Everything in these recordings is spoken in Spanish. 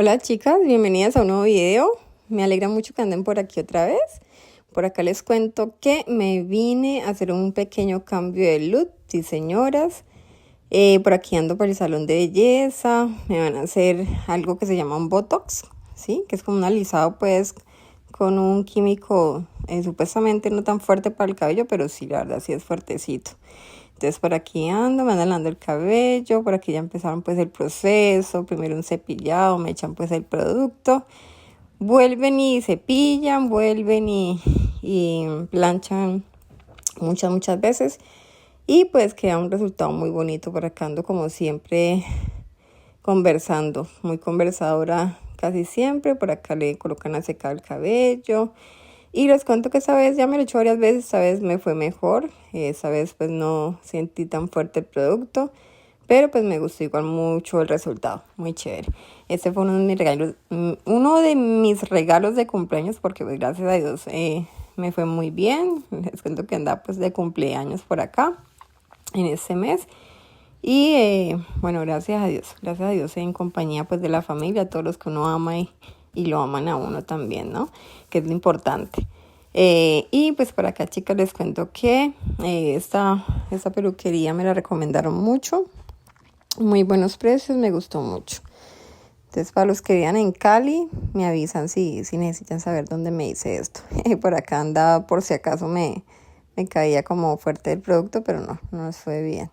Hola chicas, bienvenidas a un nuevo video. Me alegra mucho que anden por aquí otra vez. Por acá les cuento que me vine a hacer un pequeño cambio de look, sí señoras. Por aquí ando por el salón de belleza. Me van a hacer algo que se llama un Botox, ¿sí? Que es como un alisado pues con un químico supuestamente no tan fuerte para el cabello, pero sí, la verdad sí es fuertecito. Entonces por aquí ando, me andan lavando el cabello, por aquí ya empezaron pues el proceso, primero un cepillado, me echan pues el producto, vuelven y cepillan, vuelven y planchan muchas veces y pues queda un resultado muy bonito. Por acá ando como siempre conversando, muy conversadora casi siempre. Por acá le colocan a secar el cabello. Y les cuento que esta vez ya me lo he hecho varias veces, esta vez me fue mejor, esta vez pues no sentí tan fuerte el producto, pero pues me gustó igual mucho el resultado, muy chévere. Este fue uno de mis regalos de cumpleaños porque pues gracias a Dios me fue muy bien. Les cuento que andaba pues de cumpleaños por acá en este mes. Y bueno, gracias a Dios en compañía pues de la familia, todos los que uno ama y lo aman a uno también, ¿no? Que es lo importante. Y pues por acá, chicas, les cuento que esta peluquería me la recomendaron mucho. Muy buenos precios, me gustó mucho. Entonces, para los que vivan en Cali, me avisan si necesitan saber dónde me hice esto. Por acá andaba, por si acaso me caía como fuerte el producto, pero no nos fue bien.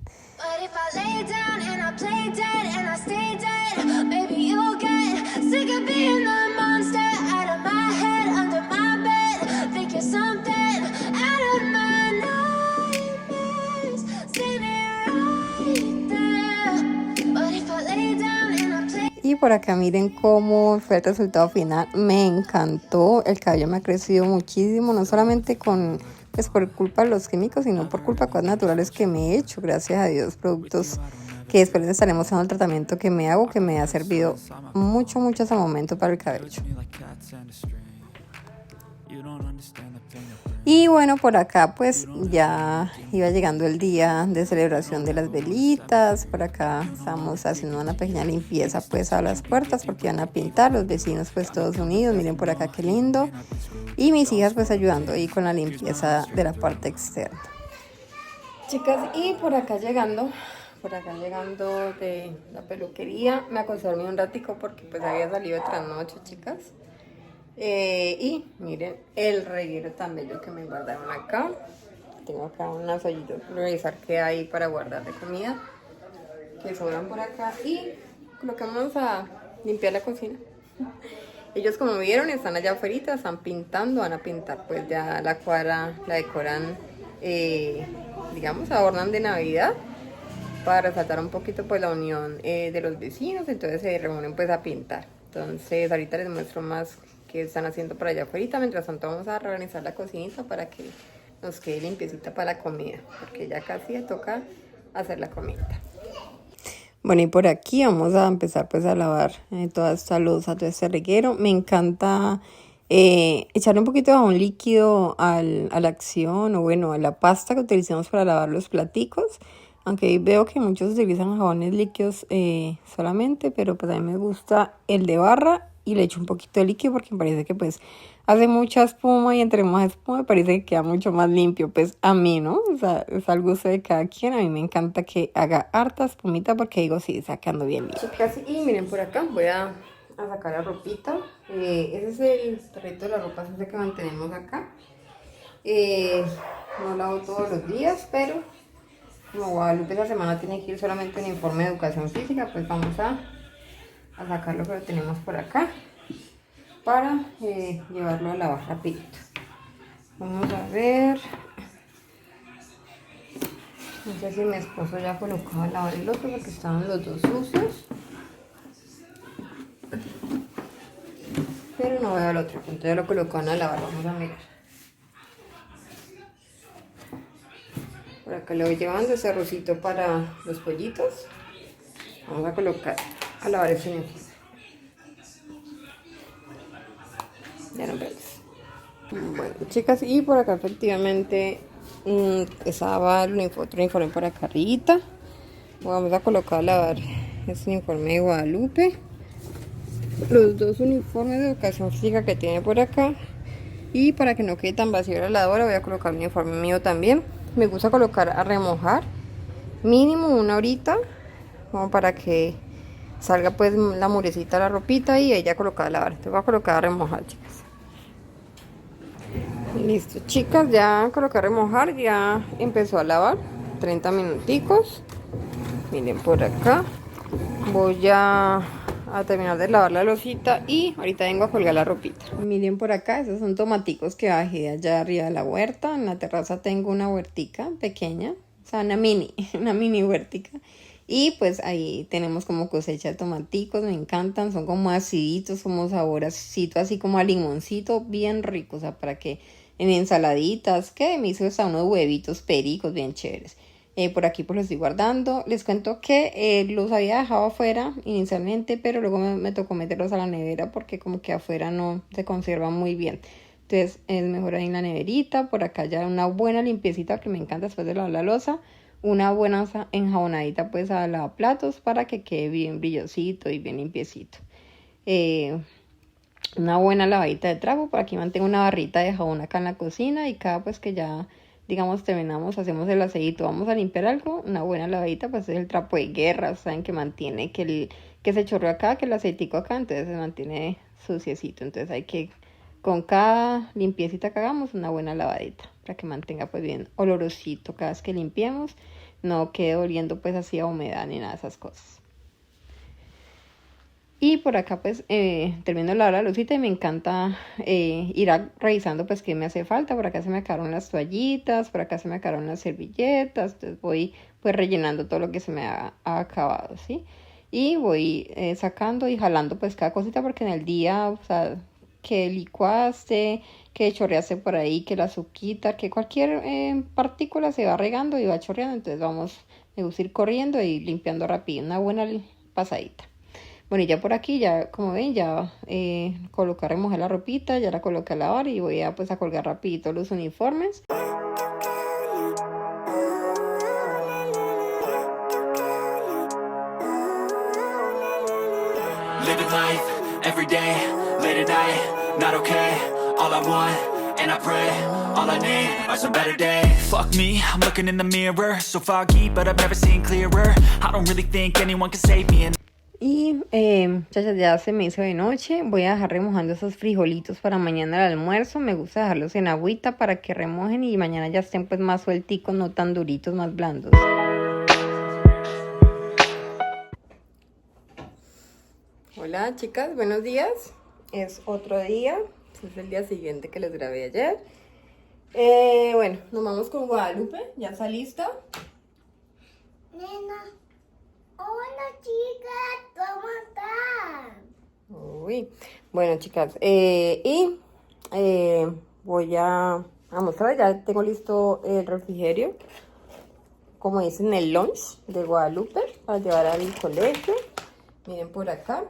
Y por acá miren cómo fue el resultado final. Me encantó, el cabello me ha crecido muchísimo, no solamente pues por culpa de los químicos, sino por culpa de cosas naturales que me he hecho, gracias a Dios, productos que después les estaremos mostrando el tratamiento que me hago, que me ha servido mucho hasta el momento para el cabello. Y bueno, por acá pues ya iba llegando el día de celebración de las velitas. Por acá estamos haciendo una pequeña limpieza pues a las puertas porque van a pintar, los vecinos pues todos unidos. Miren por acá qué lindo. Y mis hijas pues ayudando ahí con la limpieza de la parte externa. Chicas, y por acá llegando de la peluquería, me acosté a dormir un ratico porque pues había salido de trasnoche, chicas. Y miren el reguero tan bello que me guardaron acá. Tengo acá unas ollitas para revisar qué hay para guardar de comida que sobran por acá. Y lo que vamos a limpiar la cocina. Ellos, como vieron, están allá afuera, están pintando, van a pintar pues ya la cuadra, la decoran, digamos, adornan de Navidad para resaltar un poquito pues la unión de los vecinos. Entonces se reúnen pues a pintar. Entonces ahorita les muestro más que están haciendo por allá afuera. Mientras tanto vamos a reorganizar la cocinita para que nos quede limpiecita para la comida, porque ya casi toca hacer la comida. Bueno, y por aquí vamos a empezar pues a lavar toda esta loza, todo este reguero. Me encanta echarle un poquito de jabón líquido a la acción, o bueno, a la pasta que utilizamos para lavar los platicos. Aunque veo que muchos utilizan jabones líquidos solamente, pero pues a mí me gusta el de barra y le echo un poquito de líquido porque me parece que pues hace mucha espuma y entre más espuma me parece que queda mucho más limpio, pues a mí, ¿no? O sea, es al gusto de cada quien. A mí me encanta que haga harta espumita porque digo, sí, está quedando bien limpio. Chicas, y miren por acá, voy a sacar la ropita. Ese es el tarrito de la ropa sucia que mantenemos acá. No lavo todos los días, pero como Guadalupe esta semana tiene que ir solamente en informe de educación física, pues vamos a sacar lo que lo tenemos por acá para llevarlo a lavar rapidito. Vamos a ver. No sé si mi esposo ya colocó a lavar el otro porque estaban los dos sucios. Pero no veo el otro, entonces ya lo colocaron a lavar, vamos a mirar. Por acá le voy llevando ese arrocito para los pollitos. Vamos a colocar a lavar ese uniforme. Ya nos vemos. Bueno, chicas, y por acá efectivamente estaba otro uniforme por acá arriba. Vamos a colocar a lavar este uniforme de Guadalupe. los dos uniformes de educación física que tiene por acá. Y para que no quede tan vacío la lavadora voy a colocar el uniforme mío también. Me gusta colocar a remojar mínimo una horita, como para que salga pues la murecita, la ropita y ella colocada a lavar. Entonces voy a colocar a remojar, chicas. Listo, chicas, ya coloqué a remojar, ya empezó a lavar. 30 minuticos. Miren por acá. Voy a terminar de lavar la losita y ahorita vengo a colgar la ropita. Miren por acá, esos son tomaticos que bajé allá arriba de la huerta. En la terraza tengo una huertica pequeña, o sea, una mini huertica. Y pues ahí tenemos como cosecha de tomaticos, me encantan, son como aciditos, como saborcito, así como a limoncito, bien rico, o sea, para que en ensaladitas, que me hizo hasta unos huevitos pericos bien chéveres. Por aquí pues los estoy guardando. Les cuento que los había dejado afuera inicialmente, pero luego me tocó meterlos a la nevera porque como que afuera no se conservan muy bien. Entonces es mejor ahí en la neverita. Por acá ya una buena limpiecita que me encanta después de lavar la loza. Una buena enjabonadita pues a lavaplatos para que quede bien brillosito y bien limpiecito. Una buena lavadita de trapo. Por aquí mantengo una barrita de jabón acá en la cocina y cada pues que ya digamos terminamos, hacemos el aseíto, vamos a limpiar algo, una buena lavadita pues es el trapo de guerra, saben que mantiene que se chorreó acá, que el aceitico acá, entonces se mantiene suciecito, entonces hay que con cada limpiecita que hagamos una buena lavadita para que mantenga pues bien olorosito cada vez que limpiemos, no quede oliendo pues así a humedad ni nada de esas cosas. Y por acá pues termino de lavar la lucita y me encanta ir revisando pues qué me hace falta. Por acá se me acabaron las toallitas, por acá se me acabaron las servilletas. Entonces voy pues rellenando todo lo que se me ha acabado, ¿sí? Y voy sacando y jalando pues cada cosita porque en el día, o sea, que licuaste, que chorreaste por ahí, que la azuquita, que cualquier partícula se va regando y va chorreando. Entonces me gusta ir corriendo y limpiando rápido, una buena pasadita. Bueno, y ya por aquí, ya como ven, ya colocar, remojar la ropita, ya la coloqué a lavar y voy a pues a colgar rapidito los uniformes. Living life, every day, late at night, not okay, all I want, and I pray, all I need are some better days. Fuck me, I'm looking in the mirror, so foggy, but I've never seen clearer. I don't really think anyone can save me. Y muchachas, ya se me hizo de noche. Voy a dejar remojando esos frijolitos para mañana al almuerzo. Me gusta dejarlos en agüita para que remojen y mañana ya estén pues más suelticos, no tan duritos, más blandos. Hola chicas, buenos días. Es otro día, es el día siguiente que les grabé ayer. Bueno, nos vamos con Guadalupe, ¿ya está lista? Nena, hola chicas, ¿cómo están? Uy, bueno chicas, voy a mostrar, ya tengo listo el refrigerio, como dicen el lunch de Guadalupe, para llevar al colegio. Miren por acá,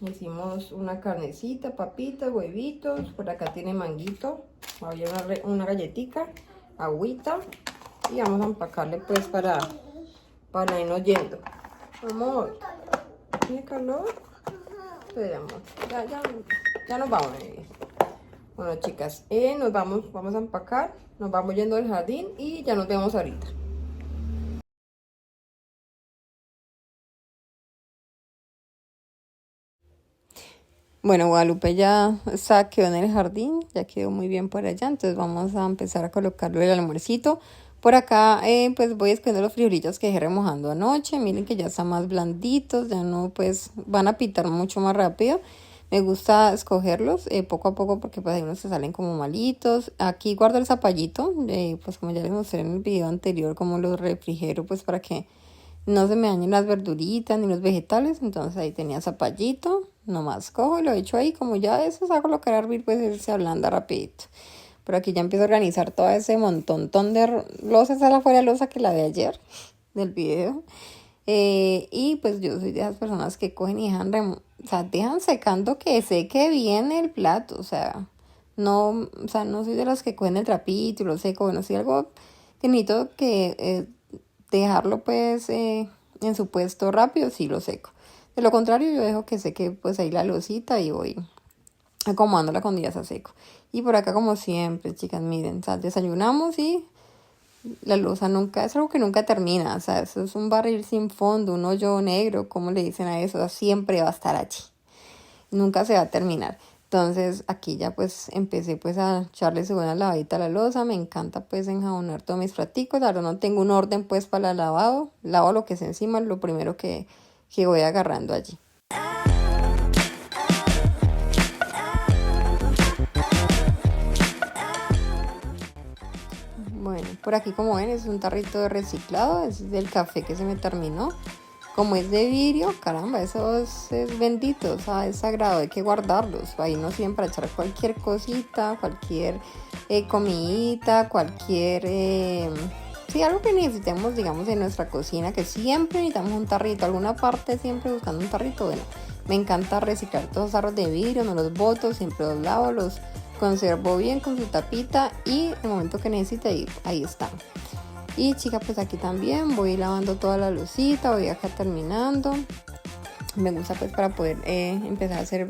hicimos una carnecita, papitas, huevitos, por acá tiene manguito, voy a una galletita, agüita, y vamos a empacarle pues para irnos yendo. Amor, ¿tiene calor? Esperamos, ya nos vamos. Bueno chicas, vamos a empacar, nos vamos yendo al jardín y ya nos vemos ahorita. Bueno, Guadalupe ya quedó en el jardín, ya quedó muy bien por allá, entonces vamos a empezar a colocarle el almuercito. Por acá pues voy escogiendo los frijolitos que dejé remojando anoche, miren que ya están más blanditos, ya no pues van a pitar mucho más rápido. Me gusta escogerlos poco a poco porque pues hay unos que salen como malitos. Aquí guardo el zapallito, pues como ya les mostré en el video anterior, como los refrigero pues para que no se me dañen las verduritas ni los vegetales. Entonces ahí tenía zapallito, nomás cojo y lo echo ahí, como ya eso se va a colocar a hervir pues él se ablanda rapidito. Pero aquí ya empiezo a organizar todo ese montón de losa, esa es la fuera losa que la de ayer del video. Y pues yo soy de esas personas que cogen y dejan secando que seque bien el plato, o sea, no soy de las que cogen el trapito y lo seco. Bueno, si algo que necesito que dejarlo pues en su puesto rápido, sí lo seco. De lo contrario, yo dejo que seque pues ahí la losita y voy acomodándola cuando ya está seco. Y por acá como siempre, chicas, miren, o sea, desayunamos y la losa nunca, es algo que nunca termina, o sea, eso es un barril sin fondo, un hoyo negro, como le dicen a eso, siempre va a estar allí, nunca se va a terminar. Entonces aquí ya pues empecé pues a echarle segunda lavadita a la losa, me encanta pues enjabonar todos mis platicos, ahora no tengo un orden pues para el lavado, lavo lo que es encima, lo primero que voy agarrando allí. Bueno, por aquí como ven es un tarrito de reciclado, es del café que se me terminó. Como es de vidrio, caramba, eso es bendito, o sea, es sagrado, hay que guardarlos. Ahí no sirven para echar cualquier cosita, cualquier comidita, cualquier... sí, algo que necesitemos, digamos, en nuestra cocina, que siempre necesitamos un tarrito, alguna parte siempre buscando un tarrito. Bueno, me encanta reciclar todos los tarros de vidrio, no los boto, siempre los lavo, los conservo bien con su tapita y el momento que necesite ahí están. Y chicas, pues aquí también voy lavando toda la lucita, voy acá terminando. Me gusta pues para poder empezar a hacer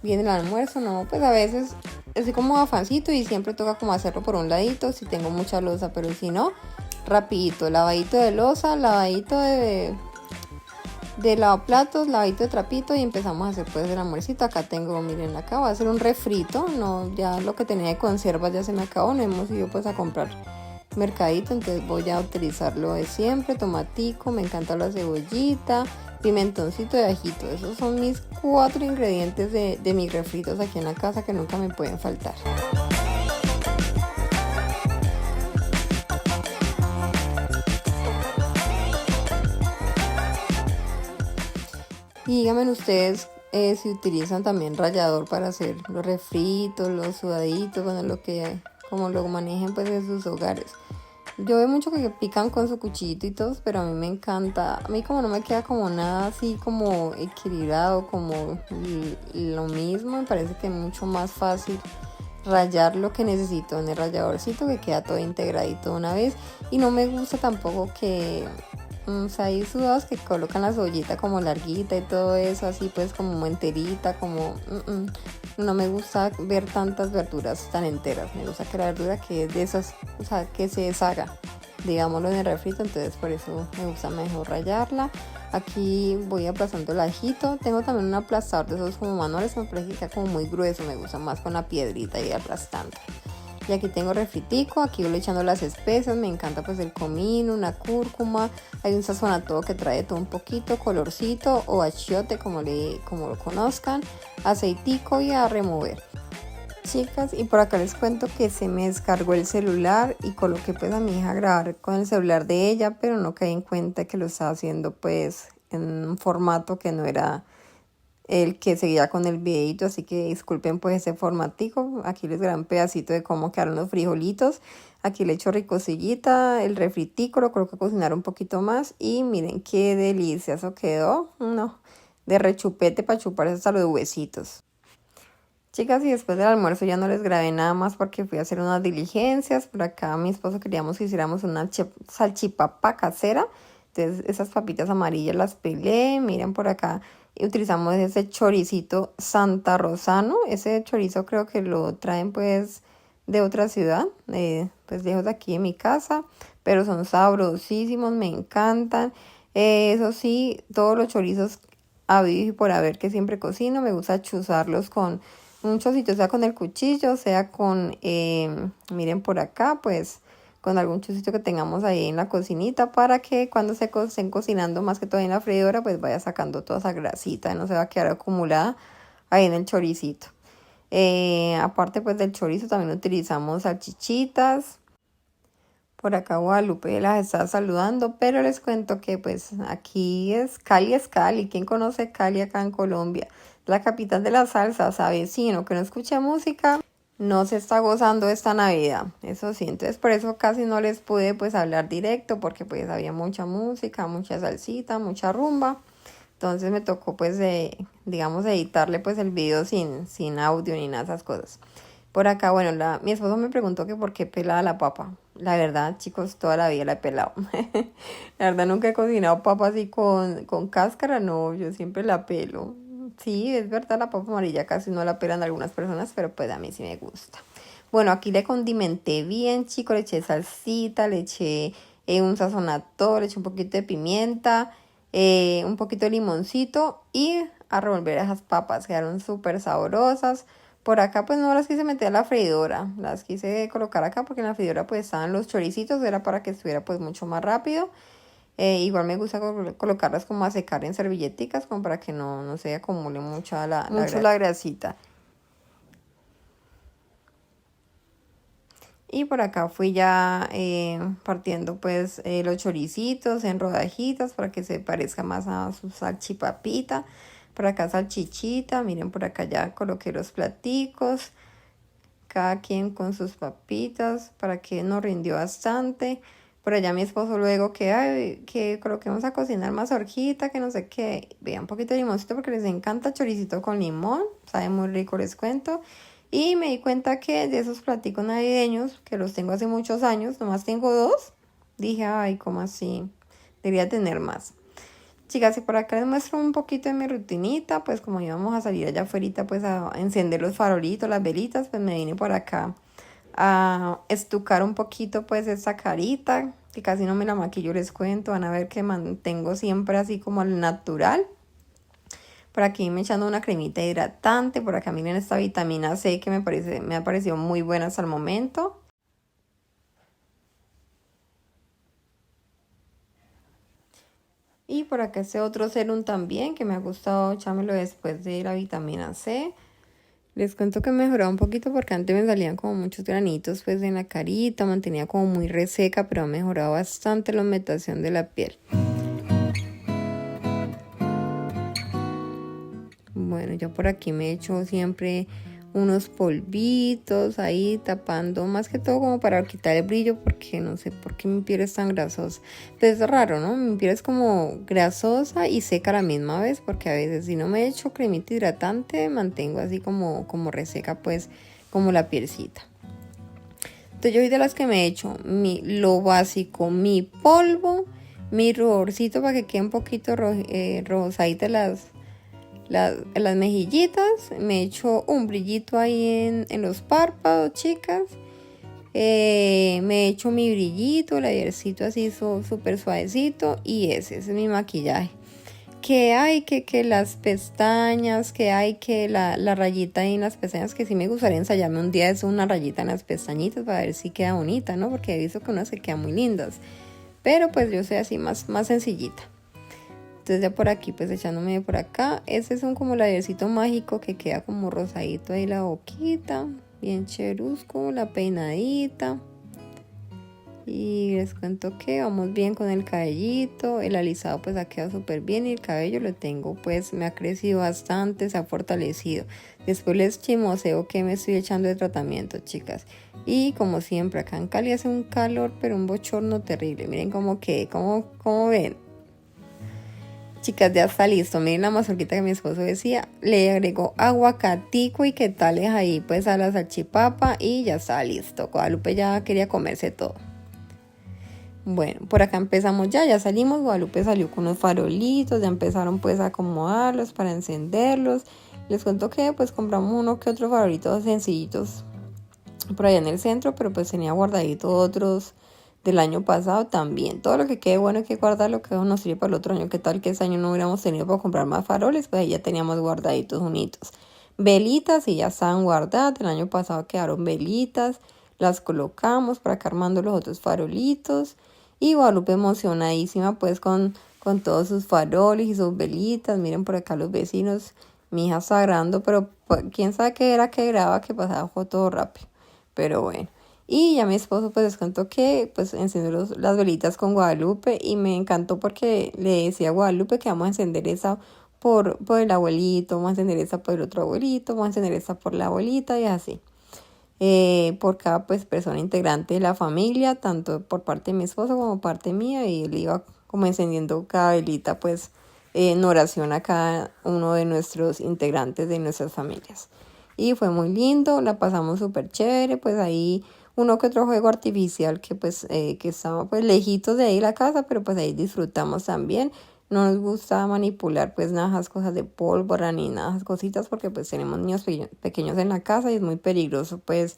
bien el almuerzo, ¿no? Pues a veces estoy como afancito y siempre toca como hacerlo por un ladito si tengo mucha losa, pero si no, rapidito, lavadito de losa, lavadito de lavaplatos, lavadito de trapito y empezamos a hacer pues el almuercito. Acá tengo, miren, acá voy a hacer un refrito, no, ya lo que tenía de conservas ya se me acabó, no hemos ido pues a comprar mercadito, entonces voy a utilizarlo de siempre, tomatico, me encanta la cebollita, pimentoncito y ajito. Esos son mis 4 ingredientes de mis refritos aquí en la casa que nunca me pueden faltar. Y díganme ustedes si utilizan también rallador para hacer los refritos, los sudaditos, bueno, como lo manejen pues en sus hogares. Yo veo mucho que pican con su cuchillito y todo, pero a mí me encanta. A mí como no me queda como nada así como equilibrado, como lo mismo, me parece que es mucho más fácil rallar lo que necesito en el ralladorcito, que queda todo integradito de una vez. Y no me gusta tampoco que... O sea, hay sudados que colocan la cebollita como larguita y todo eso, así pues como enterita, como... No me gusta ver tantas verduras tan enteras, me gusta que la verdura que es de esas, o sea, que se deshaga, digámoslo, en el refrito, entonces por eso me gusta mejor rallarla. Aquí voy aplastando el ajito, tengo también un aplastador de esos como manuales, me parece que queda como muy grueso, me gusta más con la piedrita y aplastando. Y aquí tengo refritico, aquí voy echando las especias, me encanta pues el comino, una cúrcuma, hay un sazonado que trae todo un poquito, colorcito o achiote como lo conozcan, aceitico y a remover. Chicas, y por acá les cuento que se me descargó el celular y coloqué pues a mi hija a grabar con el celular de ella, pero no caí en cuenta que lo estaba haciendo pues en un formato que no era el que seguía con el videito, así que disculpen pues ese formatico. Aquí les grabé un pedacito de cómo quedaron los frijolitos. Aquí le echo ricosillita, el refritico, lo coloco a cocinar un poquito más y miren qué delicioso eso quedó, no, de rechupete para chuparse hasta los huesitos. Chicas, y después del almuerzo ya no les grabé nada más porque fui a hacer unas diligencias. Por acá mi esposo queríamos que hiciéramos una salchipapa casera, entonces esas papitas amarillas las pelé, miren por acá. Utilizamos ese choricito Santa Rosano. Ese chorizo creo que lo traen pues de otra ciudad, pues lejos de aquí de mi casa, pero son sabrosísimos, me encantan. Eso sí, todos los chorizos habidos y por haber que siempre cocino, me gusta chuzarlos con un chocito, sea con el cuchillo, sea con, miren por acá, pues con algún chocito que tengamos ahí en la cocinita para que cuando se estén cocinando, más que todo en la freidora, pues vaya sacando toda esa grasita, no se va a quedar acumulada ahí en el choricito. Aparte pues del chorizo también utilizamos salchichitas. Por acá Guadalupe las está saludando, pero les cuento que pues aquí es Cali. ¿Quién conoce Cali acá en Colombia? La capital de la salsa, ¿sabe? Si no, que no escucha música, no se está gozando esta Navidad, eso sí. Entonces por eso casi no les pude pues hablar directo, porque pues había mucha música, mucha salsita, mucha rumba. Entonces me tocó pues digamos editarle pues el video sin audio ni nada de esas cosas. Por acá, bueno, mi esposo me preguntó que por qué pelaba la papa. La verdad, chicos, toda la vida la he pelado. La verdad, nunca he cocinado papa así con cáscara, no, yo siempre la pelo. Sí, es verdad, la papa amarilla casi no la pelan algunas personas, pero pues a mí sí me gusta. Bueno, aquí le condimenté bien, chicos, le eché salsita, le eché un sazonador, le eché un poquito de pimienta, un poquito de limoncito y a revolver esas papas, quedaron súper sabrosas. Por acá pues no las quise meter a la freidora, las quise colocar acá porque en la freidora pues estaban los choricitos, era para que estuviera pues mucho más rápido. Igual me gusta colocarlas como a secar en servilleticas como para que no se acumule mucha la grasita. Y por acá fui ya partiendo pues los choricitos en rodajitas para que se parezca más a su salchipapita. Por acá salchichita, miren por acá ya coloqué los platicos. Cada quien con sus papitas para que nos rindió bastante. Por allá mi esposo luego que coloquemos a cocinar mazorquita, que no sé qué. Vean un poquito de limoncito porque les encanta choricito con limón. Sabe muy rico, les cuento. Y me di cuenta que de esos platicos navideños, que los tengo hace muchos años, nomás tengo 2. Dije, ay, ¿cómo así? Debería tener más. Chicas, y por acá les muestro un poquito de mi rutinita, pues como íbamos a salir allá afuera, pues a encender los farolitos, las velitas, pues me vine por acá a estucar un poquito pues esta carita, que casi no me la maquillo, les cuento, van a ver que mantengo siempre así como al natural. Por aquí me echando una cremita hidratante, por acá miren esta vitamina C que me ha parecido muy buena hasta el momento. Y por acá este otro serum también que me ha gustado echármelo después de la vitamina C. Les cuento que he mejorado un poquito porque antes me salían como muchos granitos pues en la carita, mantenía como muy reseca, pero ha mejorado bastante la humectación de la piel. Bueno, yo por aquí me echo siempre unos polvitos ahí tapando, más que todo como para quitar el brillo porque no sé por qué mi piel es tan grasosa. Pero es raro, ¿no? Mi piel es como grasosa y seca a la misma vez porque a veces si no me echo cremita hidratante mantengo así como reseca pues como la pielcita. Entonces yo soy de las que me echo lo básico, mi polvo, mi ruborcito para que quede un poquito rosaditas las mejillitas, me echo un brillito ahí en los párpados, chicas. Me echo mi brillito, layercito así súper suavecito y ese es mi maquillaje. Que hay que las pestañas, que hay que la rayita ahí en las pestañas, que sí me gustaría ensayarme un día eso, una rayita en las pestañitas para ver si queda bonita, ¿no? Porque he visto que unas se quedan muy lindas. Pero pues yo soy así más sencillita. Entonces ya por aquí pues echándome por acá. Este es un como layercito mágico que queda como rosadito ahí la boquita. Bien cherusco, la peinadita. Y les cuento que vamos bien con el cabellito. El alisado pues ha quedado súper bien y el cabello lo tengo pues me ha crecido bastante, se ha fortalecido. Después les chismoseo que me estoy echando de tratamiento, chicas. Y como siempre acá en Cali hace un calor pero un bochorno terrible. Miren cómo ven. Chicas, ya está listo. Miren la mazorquita que mi esposo decía. Le agregó aguacatico y qué tal es ahí pues a la salchipapa y ya está listo. Guadalupe ya quería comerse todo. Bueno, por acá empezamos ya salimos. Guadalupe salió con unos farolitos, ya empezaron pues a acomodarlos para encenderlos. Les cuento que pues compramos uno que otro farolitos sencillitos por allá en el centro, pero pues tenía guardadito otros del año pasado también. Todo lo que quede bueno hay que guardarlo, que nos sirve para el otro año. ¿Qué tal que este año no hubiéramos tenido para comprar más faroles? Pues ahí ya teníamos guardaditos unitos. Velitas y ya estaban guardadas. El año pasado quedaron velitas. Las colocamos para acá armando los otros farolitos. Y Guadalupe emocionadísima pues con todos sus faroles y sus velitas. Miren por acá los vecinos. Mi hija está grabando, pero pues, quién sabe qué era que graba, que pasaba todo rápido. Pero bueno. Y ya mi esposo pues les contó que pues encendió las velitas con Guadalupe y me encantó porque le decía a Guadalupe que vamos a encender esa por el abuelito, vamos a encender esa por el otro abuelito, vamos a encender esa por la abuelita y así. Por cada pues persona integrante de la familia, tanto por parte de mi esposo como parte mía, y él iba como encendiendo cada velita pues en oración a cada uno de nuestros integrantes de nuestras familias. Y fue muy lindo, la pasamos súper chévere, pues ahí uno que otro juego artificial que pues que estaba pues lejitos de ahí la casa, pero pues ahí disfrutamos también. No nos gusta manipular pues nada, esas cosas de pólvora ni nada, esas cositas, porque pues tenemos niños pequeños en la casa y es muy peligroso pues.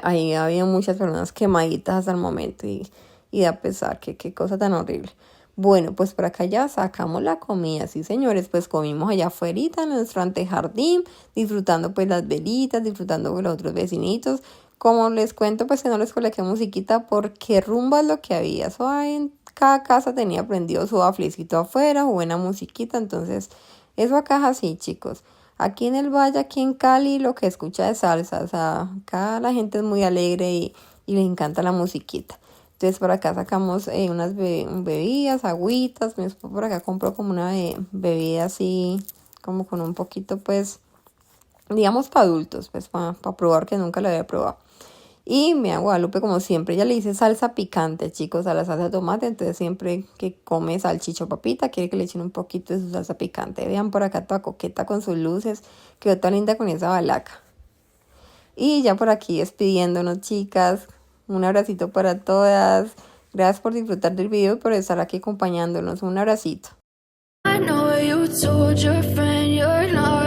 Ahí ha habido muchas personas quemaditas hasta el momento y da pesar, que qué cosa tan horrible. Bueno, pues por acá ya sacamos la comida, sí señores, pues comimos allá afuera en nuestro antejardín, disfrutando pues las velitas, disfrutando con los otros vecinitos. Como les cuento, pues que no les coloqué musiquita porque rumba es lo que había. Eso en cada casa tenía prendido su baflecito afuera, o buena musiquita, entonces eso acá es así, chicos. Aquí en el valle, aquí en Cali, lo que escucha es salsa, o sea, acá la gente es muy alegre y le encanta la musiquita. Entonces por acá sacamos unas bebidas, agüitas, mi esposo por acá compró como una bebida así, como con un poquito pues, digamos para adultos, pues para probar, que nunca lo había probado. Y mi Guadalupe, como siempre, ella le dice salsa picante, chicos, a la salsa de tomate. Entonces siempre que come salchicho papita, quiere que le echen un poquito de su salsa picante. Vean por acá toda coqueta con sus luces. Quedó tan linda con esa balaca. Y ya por aquí despidiéndonos, chicas. Un abracito para todas. Gracias por disfrutar del video y por estar aquí acompañándonos. Un abracito. I know you told your friend you're not